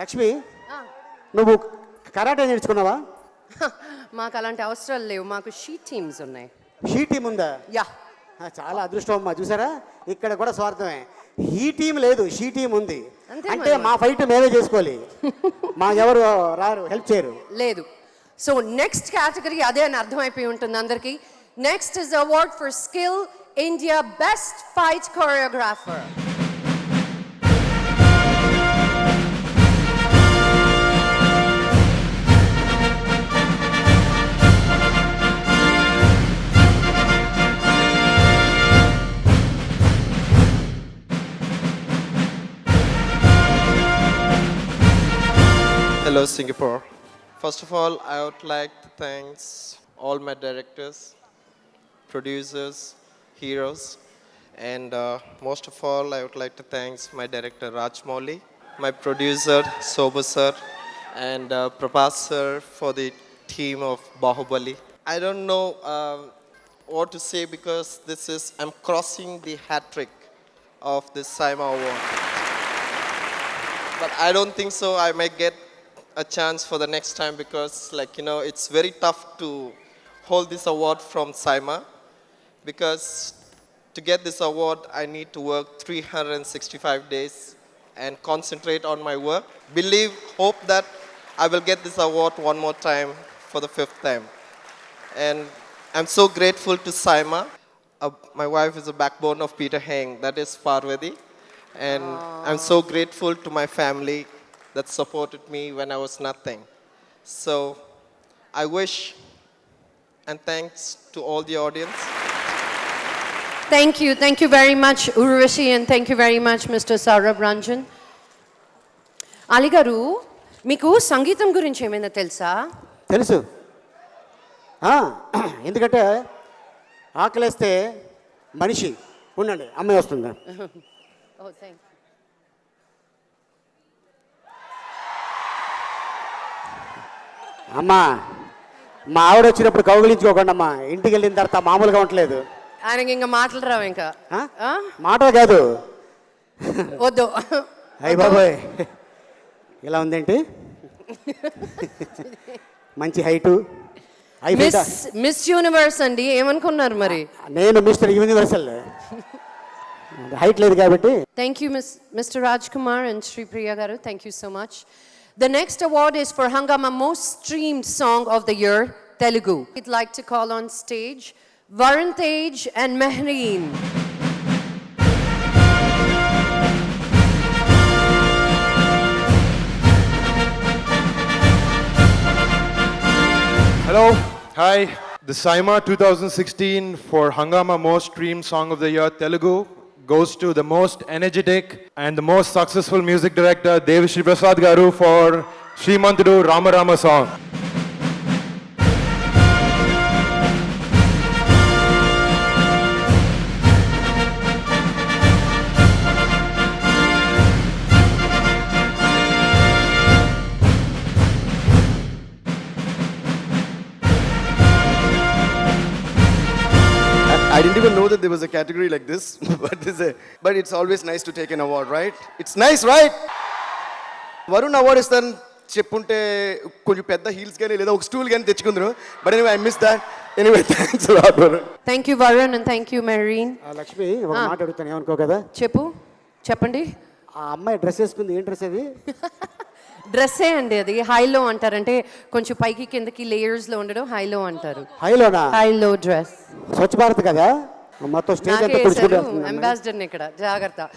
లక్ష్మి, నువ్వు కరాటే నేర్చుకున్నావా? మాకు అలాంటి అవసరాలు లేవు, మాకు షీ టీమ్స్ ఉన్నాయి. షీ టీం ఉందా? యా, చాలా అదృష్టం అమ్మా. చూసారా, ఇక్కడ కూడా స్వార్థమే. ఈ టీం లేదు, షీ టీం ఉంది. అంటే మా ఫైట్ మేమే చేసుకోవాలి, మా ఎవరు రారు, హెల్ప్ చేయరు. లేదు. సో నెక్స్ట్ కేటగిరీ అదే అని అర్థమైపోయి ఉంటుంది అందరికీ. Next is award for skill India best fight choreographer. Hello Singapore. First of all, I would like to thank all my directors, producers, heroes, and most of all, I would like to thank my director Rajmouli, my producer Sobu sir, and Prabhas sir for the team of Bahubali. I don't know what to say because I'm crossing the hat trick of this Saima Award. But I don't think so. I might get a chance for the next time because it's very tough to hold this award from Saima because to get this award I need to work 365 days and concentrate on my work. Hope that I will get this award one more time for the 5th time. And I'm so grateful to Saima. My wife is a backbone of Peter Heng, that is Parvati. And I'm so grateful to my family that supported me when I was nothing. So I wish and thanks to all the audience. Thank you very much Urvashi, and thank you very much Mr. Saurabh Ranjan. Ali garu, మీకు సంగీతం గురించి ఏమైనా తెలుసా? తెలుసు. ఎందుకంటే ఆకలేస్తే మనిషి ఉండండి, అమ్మాయి వస్తుంది. Oh, thank you. అమ్మా, మా ఆవిడ వచ్చినప్పుడు కౌగిలించుకోకండి అమ్మా, ఇంటికి వెళ్ళిన తర్వాత మామూలుగా ఉండలేదు. ఆయనకి ఇంకా మాటలు రావు ఇంకా. మాట కాదు, వద్దు. అయ్య బాబోయ్, ఇలా ఉందేంటి, మంచి హైటు. మిస్ యూనివర్స్ అండి, ఏమనుకున్నారు మరి? నేను మిస్టర్ యూనివర్సల్, హైట్ లేదు కాబట్టి. Thank you mister Raj Kumar and Sri Priya గారు, thank you so much. The next award is for Hangama Most Streamed Song of the Year, Telugu. I'd like to call on stage Varun Tej and Mehreen. Hello, hi. The Saima 2016 for Hangama Most Streamed Song of the Year, Telugu, goes to the most energetic and the most successful music director Devashri Prasad garu for Srimantudu Rama Rama song. I didn't even know that there was a category like this, but it's always nice to take an award, right? It's nice, right? Varun award ఇస్తాను చెప్పుంటే కొంచెం పెద్ద heels కానీ లేదా ఒక stool కానీ తెచ్చుకుందరు. But anyway I miss that. Anyway thanks a lot, Varun. Thank you Varun and thank you Mehreen. Lakshmi, ఒక మాట అడుగుతాను, ఏమనుకో కదా. చెప్పండి. ఆ అమ్మాయి డ్రెస్ వేసుకుంది, ఏం డ్రెస్ అది? డ్రెస్సే అండి, అది హైలో అంటారు. అంటే కొంచెం పైకి కిందకి లేయర్స్ లో ఉండడం హైలో అంటారు. హైలోనా? హైలో డ్రెస్. స్వచ్ఛ భారత్ కదా, మొత్తం స్టేజ్ అంతా తుడుచుకుంటూ అంబాసిడర్ ఇక్కడ, జాగ్రత్త.